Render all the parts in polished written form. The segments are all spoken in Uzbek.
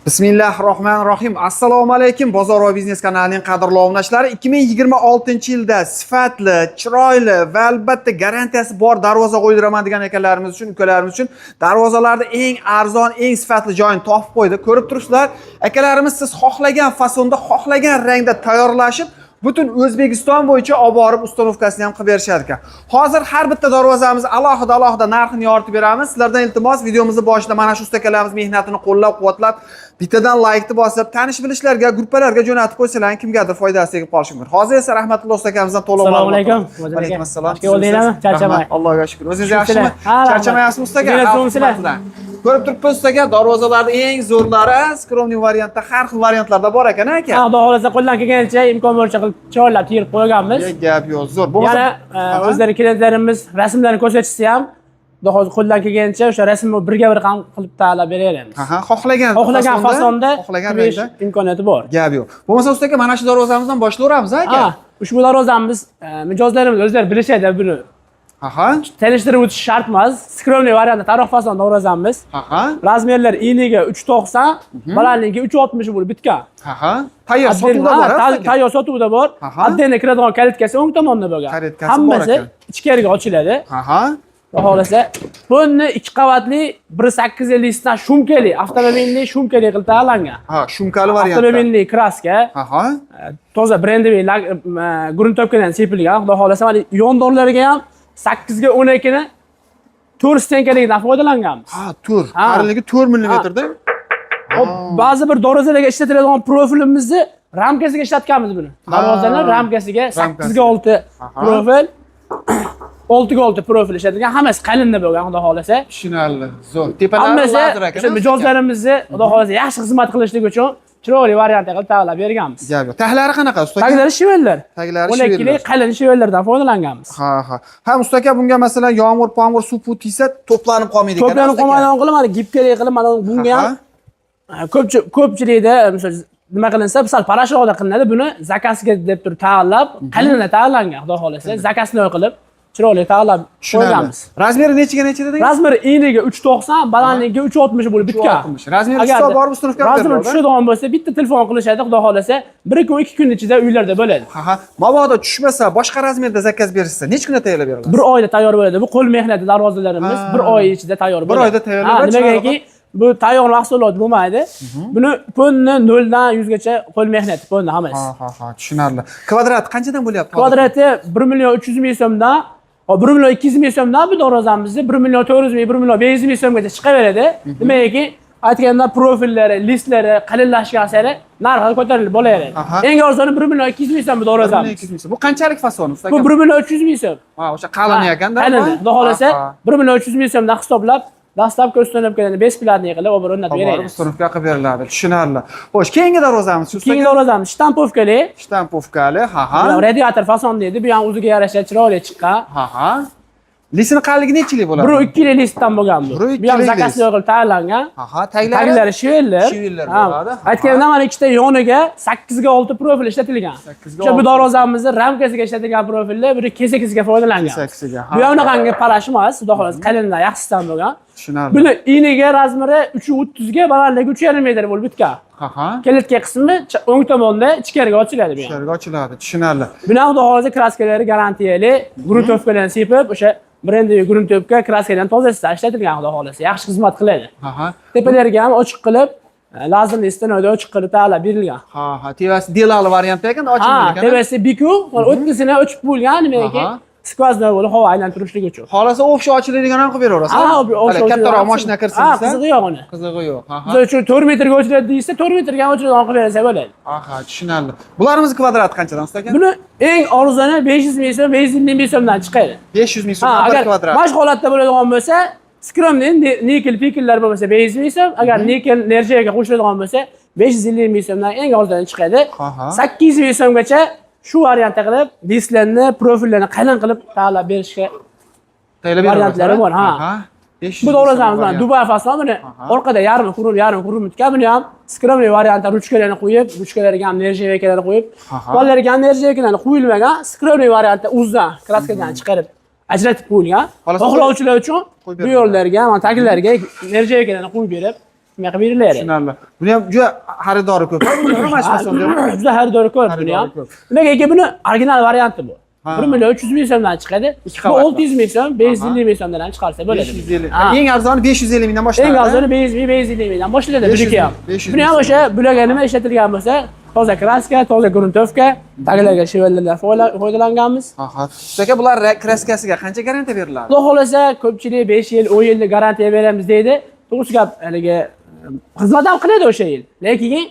Bismillahirrohmanirrohim. Assalomu alaykum. Bozor va biznes kanalining qadrli obunachilari, 2026-yilda sifatli, chiroyli va albatta garantiyasi bor darvoza qo'ydiraman degan akalarimiz uchun, ukalarimiz uchun darvozalarda eng arzon, eng sifatli joyini topib qo'ydi. Ko'rib turibsizlar, akalarimiz siz xohlagan fasonda, xohlagan rangda tayyorlashib butun O'zbekiston bo'yicha olib borib ustanovkasini ham qilib berishar ekan. Hozir har bitta darvozamiz alohida narxini yoritib beramiz. Sizlardan iltimos, videomizni boshida mana shu ustakalarimiz mehnatini qo'llab-quvvatlab, bittadan like bosib, tanish bilishlarga, gruppalarga jo'natib qo'ysalar, kimgadir foydasi tegib qolishi mumkin. Hozir esa rahmatulloh ustakamizdan to'liq ma'lumot. Assalomu alaykum. Va alaykum assalom. Oldinglarmi? Charchamay. Allohga shukr. O'zingiz yaxshimi? Charchamayapsizmi ustaga? Ko'rib turibsiz ustaga, darvozalarning eng zo'rlari skromniy variantda, har xil variantlarda bor ekan aka. Ha, xudo xolasa qo'ldan kelganicha imkon boricha qilib chiroylab terib qo'yganmiz. Gap yo'q, zo'r. Yana o'zlari klientlarimiz rasmlarni ko'rsatishsa ham, xudo xolasa qo'ldan kelganicha o'sha rasmni birga-bir ham qilib tayyorlab beramiz. Xohlagan fasonda, xohlagan rangda imkoniyati bor. Gap yo'q. Bo'lmasa ustaga mana shu darvozamizdan boshlayveramiz aka. Ha, ushbu darvozamiz mijozlarimiz o'zlari bilishadi buni. Tanishtirib o'tish shart emas. Skromniy variantda taroq fason darvozamiz. Razmerlar eniga 3.90, balandligi 3.60 bo'lib bitgan. Tayyor sotuvda bor. Tayyor sotuvda bor. Addenda kiradigan kalitkasi o'ng tomonda bo'lgan. Hammasi ichkariga ochiladi. Xudo xolasa, buni 2 qavatli 1.850 dan shumkali, avtomobilli shumkali qilib tayyorlangan. Shumkali variant. Avtomobilli kraska. Toza brendiviy gruntopkadan sepilgan. Xudo xolasa, mana yondorlarga ham 8 ga 12 ni 4 stenkaligidan foydalanganmiz. To'r. Qarinligi 4 mm da. Ba'zi bir darvozalarga ishlatiladigan profilimizni ramkasiga ishlatganmiz buni. Darvozaning ramkasiga 8 ga 6 profil, 6 ga 6 profil ishlatilgan, hammasi qalinda bo'lgan, xudo xolasa. Tushunarli. Zo'r. Tepadan lazer ekan. O'sha mijozlarimizni xudo xolasa yaxshi xizmat qilishlik uchun chiroyli variantda qilib tayyorlab berganmiz. Gap yo'q. Taglari qanaqa usta? Taglari shivellar. Taglari 12 lik qalin shivellardan foydalanganmiz. Ham usta aka, bunga masalan yomg'ir, pomg'ir, suv tisa to'planib qolmaydi ekan. To'planib qolmaydigan qilib, mana gibkali qilib, mana bunga ham ko'pchilikda misol nima qilinsa, misol parashutda qilinadi, buni zakasiga deb turib tayyorlab, qalinda tayyorlangan, xudo xolasa, zakasini qilib chiroyli tayyorlab qo'yganmiz. Razmeri nechiga necha dedingiz? Razmeri eniga 3.90, balandligiga 3.60 bo'lib bitgan. Razmeri hisob borib ustanovka beradi. Razmeri tushadigan bo'lsa, bitta telefon qilishadi, xudo xolasa, 1 kun 2 kun ichida uylarda bo'ladi. Mabodo tushmasa, boshqa razmerda zakaz berishsa, necha kunda tayyorlab beradi? 1 oyda tayyor bo'ladi. Bu qo'l mehnati darvozalarimiz 1 oy ichida tayyor bo'ladi. 1 oyda tayyorlab beradi. Nimagaki, bu tayyor mahsulot bo'lmaydi. Buni ponni 0 dan 100 gacha qo'l mehnati, ponni hammasi. Tushunarli. Kvadrat qanchadan bo'lyapti? Kvadrati 1.300.000 so'mdan, 1.200.000 so'mdan bu darvozamizni 1.400.000, 1.500.000 so'mgacha chiqaveradi. Nimagaki, aytganda profillari, listlari qalinlashgan sari narxi ko'tarilib bo'laveradi. Eng arzoni 1.200.000 so'm bu darvozamiz. Bu qanchalik fason usta? Bu 1.300.000 so'm. O'sha qalin ekanda. Qalin. Xudo xolasa 1.300.000 so'mdan hisoblab dastlabki ustanovkalarni besplatniy qilib o'rnatib beradi. Ustanovka qilib beriladi. Tushunarli. Xo'sh, keyingi darvozamiz shu. Keyingi darvozamiz shtampovkali. Shtampovkali, Radiator fason deydi. Bu ham o'ziga yarasha chiroyli chiqqan. Lisini qalinligi nechilik bo'ladi? 1.2 yil lisdan bo'lgan bu. Bu ham zakasli qilib tayyorlangan. Taglari shivellar. bo'ladi. Aytganda mana ikkita yoniga 8 ga 6 profil ishlatilgan. O'sha bu darvozamizning ramkasiga ishlatilgan profillar, biri kesakisiga foydalangan. Bu ham unaqangi parash emas, xudo xolasa qalinlar yaxshisidan bo'lgan. Tushunarli. Buni eniga razmeri 3.30 ga, balandligi 3.5 metr bo'lib bitgan. Kalitga qismi o'ng tomonda ichkariga ochiladi bu ham. Ichkariga ochiladi. Tushunarli. Buni xudo xolasa kraskalari garantiyali, gruntopkadan sepib, o'sha brendiviy gruntopka kraskadan tozalashda ishlatilgan, xudo xolasa, yaxshi xizmat qiladi. Tepalariga ham ochiq qilib, lazerli stenoda ochiq qilib tayyorlab berilgan. Tevasi delali variantda ekan, ochilgan ekan. Tevasi biku, o'ttisini ochib bo'lgan, nimaki? Skvazda bo'lib havo aylantirishlik uchun. Xolasa o'xsha ochiladigan ham qilib beraverasiz. Kattaroq mashina kirsin desa. Qizig'i yo'q uni. Qizig'i yo'q. Biz uchun 4 metrga ochiladi deysa, 4 metrga ham ochiladigan qilib bersa bo'ladi. Tushunarli. Bularimiz kvadrati qanchadan usta aka? Buni eng arzoni 500.000 so'm, 550.000 so'mdan chiqadi. 500.000 so'm bir kvadrat. Bosh holatda bo'ladigan bo'lsa, skromniy nikel pikellar bo'lmasa 500.000 so'm, agar nikel energiyaga qo'shiladigan bo'lsa 550.000 so'mdan eng arzoni chiqadi. 800.000 so'mgacha shu variantda qilib, dislarni, profillarni qalin qilib tayyorlab berishga variantlari bor. Bu darvozamiz bilan Dubai fason buni orqada yarim qurum bitgan, buni ham skromniy variantda ruchkalarni qo'yib, ruchkalariga ham energiya vekalarni qo'yib, qo'llariga energiya vekalarni qo'yilmagan, skromniy variantda o'zidan kraskadan chiqarib ajratib qo'yilgan. Xohlovchilar uchun bu yo'llarga, mana taglariga energiya vekalarni qo'yib berib, shunday qilib berilaveradi. Tushunarli. Buni ham juda xaridori ko'p. Nima mashqasi unda? Juda xaridori ko'p buni ham. Lekin buni original varianti bu. 1 million 300 ming so'mdan chiqadi. Bu 600 ming so'm, 550 ming so'mdan ham chiqarsa bo'ladi. 550. Eng arzoni 550 mingdan boshlanadi. Eng arzoni 550 mingdan boshlanadi buniki ham. Buni ham o'sha bularga nima ishlatilgan bo'lsa, toza kraska, toza gruntovka, taglarga shivellardan foydalanganmiz. Aha. Aka bular kraskasiga qancha garantiya beriladi? Xudo xolasa ko'pchilik 5 yil, 10 yillik garantiya beramiz deydi. To'g'ri gap, haligi xizmat ham qiladi o'sha yil. Lekin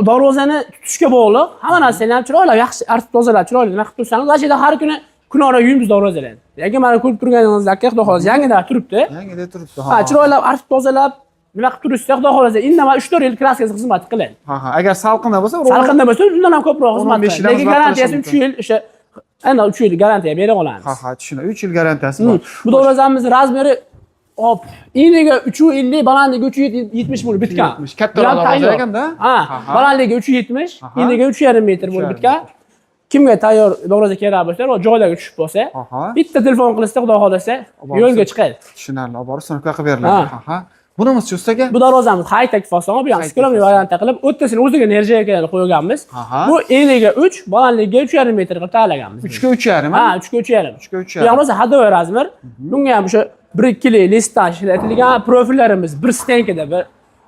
darvozani tutishga bog'liq. Hamma narsani ham chiroyli, yaxshi artib tozalab, chiroyli nima qilib tursangiz, aslida har kuni kunora yuyimiz darvozalarni. Lekin mana ko'rib turganingizdek, xudo xolasa yangidan turibdi. Yangida turibdi. Ha, chiroyli artib tozalab, nima qilib turishsa, xudo xolasa indamay 3-4 yil kraskasi xizmat qiladi. Ha, agar salqinda bo'lsa, salqinda bo'lsa, undan ham ko'proq xizmat qiladi. Lekin garantiyasi 3 yil o'sha ana 3 yil garantiya bera olamiz. Ha, tushunaman. 3 yil garantiyasi bor. Bu darvozamiz razmeri hop, eniga 350, balandligi 370 bo'lib bitgan. Katta darvoza ekanda. Ha, balandligi 370, eniga 3,5 metr bo'lib bitgan. Kimga tayyor darvoza kerak bo'lsa, va joylarga tushib bo'lsa, bitta telefon qilsa, xudo xolasa, yo'lga chiqadi. Tushunarli, olib borib sinfga qilib beriladi. Aha. Bunimiz cho'staga? Bu darvozamiz high-tech fason, bu ham skromniy variantda qilib, o'rtasini o'ziga nerjayga qo'yganmiz. Bu eniga 3, balandligiga 3,5 metr qilib tayyorlaganmiz. 3 ga 3,5 Ha, 3 ga 3,5. Bu ham bo'lsa hadovoy razmer. Bunga ham o'sha 1-2 listdan ishlatilgan profillarimiz bir stenkada bir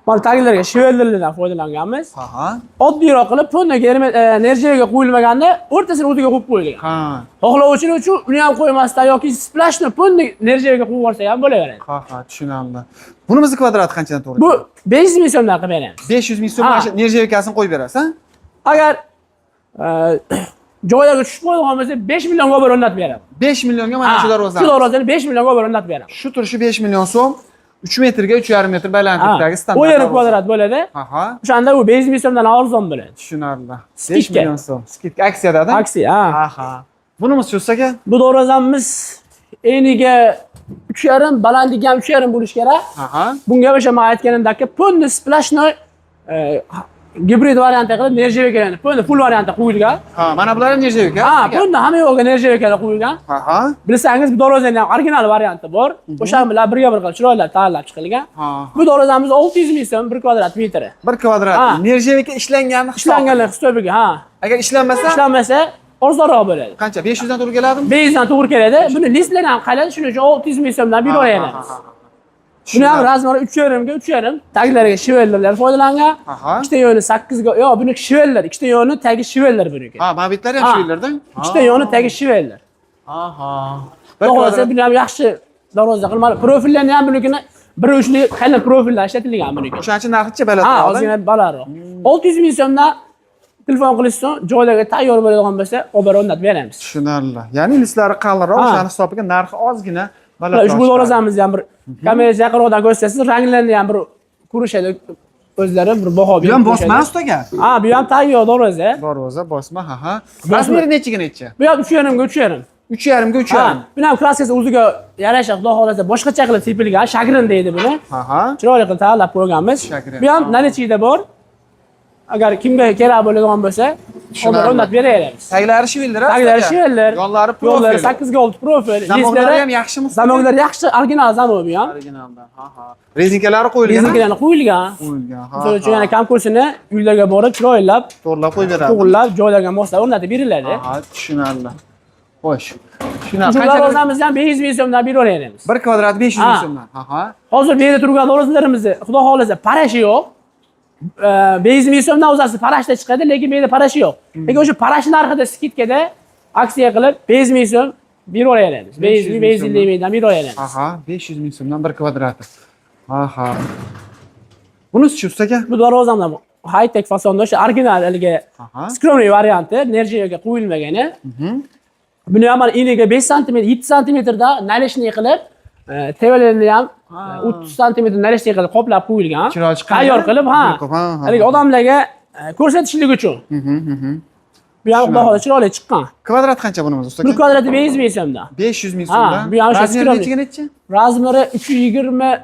mana taglarga shivellardan foydalanganmiz. Oddiyroq qilib fondaga nerjaga qo'yilmaganda o'rtasini o'ziga qo'yib qo'yilgan. Xohlovchilar uchun uni ham qo'ymasdan yoki splashni fonda nerjaga qo'yib yuborsa ham bo'laveradi. Tushunarli. Bunimizni kvadrati qanchadan to'g'ri? Bu 500 ming so'mdan qilib beramiz. 500 ming so'm mana nerjavkasini qo'yib berasiz, Agar joylarga tushib qolgan bo'lsa 5 millionga bir o'rnatib beraman. 5 millionga mana shu darvozani. Shu darvozani 5 millionga bir o'rnatib beraman. Shu turishi 5 million so'm. 3 metrga 3,5 metr balandlikdagi standart. 10 kvadrat bo'ladi. O'shanda u 500 ming so'mdan arzon bo'ladi. Tushunarli. 5 million so'm. Skidka aksiyada-da? Aksiya, Aha. Bunimiz cho'staga? Bu darvozamiz eniga 3,5, balandligi ham 3,5 bo'lish kerak. Bunga o'sha men aytganimdek, ponni splashnoy gibrid variantda qilib nerjavkalarni, ponni full variantda qo'yilgan. Mana bular ham nerjavka? Ponni hamma yo'lga nerjavkalar qo'yilgan. Bilsangiz, bu darvozaning ham original varianti bor. O'sha bilan birga bir qilib chiroyli tayyorlab chiqilgan. Bu darvozamiz 600 ming so'm 1 kvadrat metri. 1 kvadrat. Nerjavka ishlanganini hisobiga, Agar ishlanmasa arzonroq bo'ladi. Qancha? 500 dan to'g'ri keladimi? 500 dan to'g'ri keladi. Buni listlar ham qalin, shuning uchun 600 ming so'mdan bir olamiz. Buni ham razmeri 3,5 ga 3,5, taglariga shivellar foydalangan. Ikkita yo'ni 8 ga, yo'q, buni shivellar, ikkita yo'ni tagi shivellar buniki. Mana bitlari ham shivellardan? Ikkita yo'ni tagi shivellar. To'g'risi buni ham yaxshi darvoza qilmadi. Profillarni ham bunikini 1 uchli qalin profillar ishlatilgan buniki. O'shaning uchun narxicha balandroq. Ozgina balandroq. 600 ming so'mdan telefon qilishsin, joylarga tayyor bo'ladigan bo'lsa, olib o'rnatib beramiz. Tushunarli. Ya'ni listlari qalinroq, o'shaning hisobiga narxi ozgina balandroq. Ushbu darvozamizni ham bir kamera yaqinroqdan ko'rsatasiz, ranglarni ham bir ko'rishadi o'zlari, bir baho berib. Bu ham bosma ustaga? Bu ham tayyor darvoza. Darvoza bosma, Razmeri nechiga necha? Bu ham 3,5 ga 3,5. 3,5 ga 3,5. Buni ham kraskasi o'ziga yarasha, xudo xolasa boshqacha qilib sepilgan, shagrin deydi buni. Chiroyli qilib tayyorlab qo'yganmiz. Bu ham nalichida bor. Agar kimga kerak bo'ladigan bo'lsa, o'rnatib beraveramiz. Taglari shivellar, taglari shivellar, yo'llari profil, 8 ga 6 profil, zamonlari ham yaxshimi? Zamonlar yaxshi, original zamon bu ham. Originaldan, Rezinkalari qo'yilgan. Rezinkalarni qo'yilgan. O'shaning uchun yana konkursini uylarga borib, chiroylab, to'g'rilab qo'yib beradi. To'g'rilab, joylarga moslab o'rnatib beriladi. Tushunarli. Xo'sh. Shu darvozamizni ham 500 ming so'mdan berib olamiz. 1 kvadrat 500 ming so'mdan. Hozir bu yerda turgan darvozalarimizni, xudo xolasa, parashi yo'q. 500 ming so'mdan o'zasi parashda chiqadi, lekin bu yerda parashi yo'q. Lekin o'sha parash narxida skidkada aksiya qilib 500 ming so'm berib olamiz. 550 mingdan berib olamiz. 500 ming so'mdan 1 kvadrati. Bunisi ustaga? Bu darvozamda high-tech fasonda o'sha original haligi skromniy varianti, nerjaga qo'yilmagani. Buni ham eniga 5 sm, 7 sm-da nalishni qilib, tevalarni ham 30 sm nalishni qilib qoplab qo'yilgan. Tayyor qilib, haligi odamlarga ko'rsatishlik uchun. Bu ham xudo xolasa chiroyli chiqqan. Kvadrat qancha bunimiz ustaga? 1 kvadrati 500 ming so'mdan. 500 ming so'mdan. Bu ham o'sha skromniy necha? Razmeri 320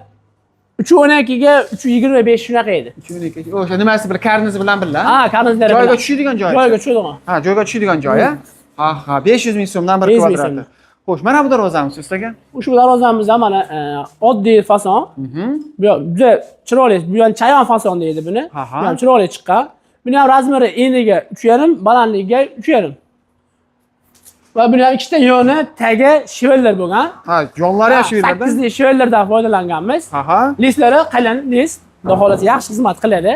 312 ga 325 shunaqa edi. 312. O'sha nimasi bir karnizi bilan birga? Karnizlari joyga tushadigan joyi. Joyga tushadigan. Joyga tushadigan joyi. 500 ming so'mdan 1 kvadrati. Xo'sh, mana bu darvozamiz ustaga. Ushbu darvozamizda mana oddiy fason. Bu juda chiroyli, bu ham chayon fason deydi buni. Bu ham chiroyli chiqqan. Buni ham razmeri eniga 3,5, balandligiga 3,5. Va buni ham ikkita yoni, tagi shivellar bo'lgan. Ha, yonlari ham shivellardan. 8 lik shivellardan foydalanganmiz. Listlari qalin list, xudo xolasa yaxshi xizmat qiladi.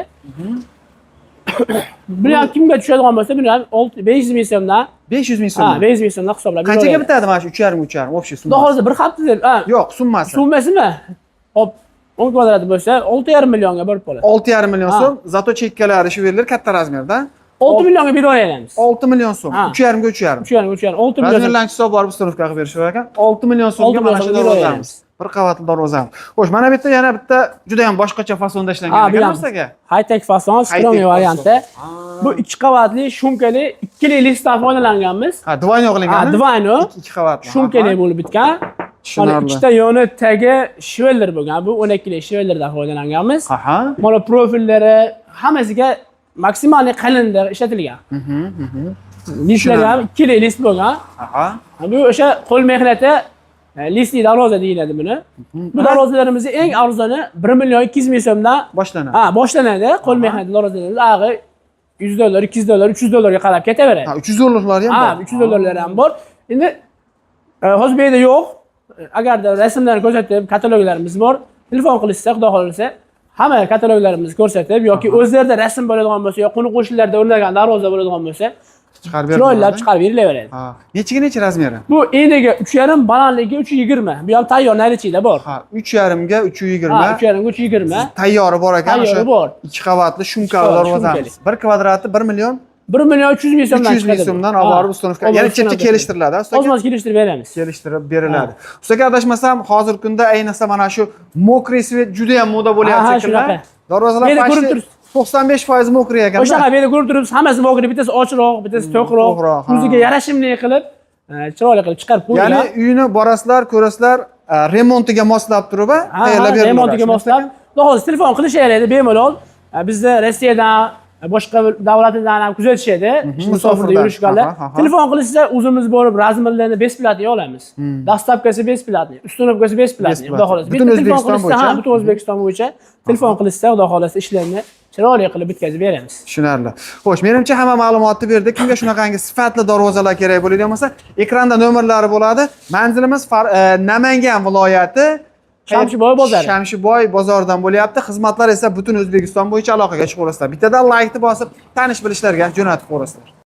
Buni ham kimga tushadigan bo'lsa, buni ham 500 ming so'mdan 500 ming so'm. 500 ming so'mdan hisoblab beraman. Qanchaga bitadi mana shu 3,5 общий Xudo summa? xolasa bir haftada, Yo'q, summasi. Summasimi? Hop, 10 kvadrat bo'lsa 6,5 millionga berib bo'ladi. 6,5 million so'm, zato chekkalari shivellar katta razmerda. 6 millionga berib olamiz. 6 million so'm. 3,5 ga 3,5. 3,5, 6 million. Razmerlarni hisob borib ustanovka qilib berishar ekan. 6 million so'mga mana shu darvozamiz. Bir qavatli darvozamiz. Xo'sh, mana bu yerda yana bitta juda ham boshqacha fasonda ishlangan ekan ustaga. High-tech fason, skromli varianti. Bu 2 qavatli shumkali 2 lik listdan foydalanganmiz. Ha, двойной qilingan. Ha, двойной. 2 qavatli. Shumkali bo'lib bitgan. Mana ikkita yoni tagi shivellar bo'lgan. Bu 12 lik shivellardan foydalanganmiz. Aha. Mana profillari hammasiga maksimalniy qalinda ishlatilgan. Listlar ham 2 lik list bo'lgan. Aha. Bu o'sha qo'l mehnati listli darvoza deyiladi buni. Bu darvozalarimizni eng arzoni 1 million 200 ming so'mdan boshlanadi. Ha, boshlanadi. Qo'l mehnati darvozalarimiz ag'i 100 dollar, 200 dollar, 300 dollarga qarab ketaveradi. Ha, 300 dollarlar ham bor. Ha, 300 dollarlar ham bor. Endi hozir bu yerda yo'q. Agarda rasmlarni ko'rsatib, kataloglarimiz bor. Telefon qilishsa, xudo xolasa, hamma kataloglarimizni ko'rsatib yoki o'zlarida rasm bo'ladigan bo'lsa, yoki qo'ni qo'shnilarda o'rnagan darvoza bo'ladigan bo'lsa, chiqarib beradi. chiroylab chiqarib berilaveradi. Ha. Nechiga necha razmeri? Bu eniga 3,5, balandligiga 3,20. Bu ham tayyor naylichida bor. Ha, 3,5 ga 3,20. Ha, 3,5 ga 3,20. Tayyori bor ekan o'sha. Tayyori bor. 2 qavatli shumkali darvozamiz. 1 kvadrati 1 million 1 million 300 ming so'mdan 300 ming so'mdan olib borib ustanovka. Ya'ni chetga kelishtiriladi, ustaga. O'zimiz kelishtirib beramiz. Kelishtirib beriladi. Ustaga adashmasam, hozirgi kunda ayniqsa mana shu mokriy svet juda ham moda bo'lyapti shekilli. Darvozalar pashti 95% mokriy ekan. O'shaqa bu yerda ko'rib turibsiz, hammasi mokriy, bittasi ochiqroq, bittasi to'qroq, o'ziga yarashimli qilib, chiroyli qilib chiqarib qo'ygan. Ya'ni uyni borasizlar, ko'rasizlar, remontiga moslab turib, tayyorlab beriladi. Remontiga moslab. Hozir telefon qilishaveradi bemalol. Bizda Rossiyadan, boshqa davlatlardan ham kuzatishadi, musofirda yurishganlar. Telefon qilishsa, o'zimiz borib razmerlarni besplatniy olamiz. Dastlabkasi besplatniy, ustunovkasi besplatniy. Xudo xolasa. Butun O'zbekiston bo'yicha. Butun O'zbekiston bo'yicha telefon qilishsa, xudo xolasa ishlarni chiroyli qilib bitkazib beramiz. Tushunarli. Xo'sh, menimcha hamma ma'lumotni berdik. Kimga shunaqangi sifatli darvozalar kerak bo'ladigan bo'lsa, ekranda nomerlari bo'ladi. Manzilimiz Namangan viloyati Shamshiboy bozori. Shamshiboy bozoridan bo'lyapti. Xizmatlar esa butun O'zbekiston bo'yicha aloqaga chiqib olasizlar. Bittadan like bosib, tanish bilishlarga jo'natib qo'yasizlar.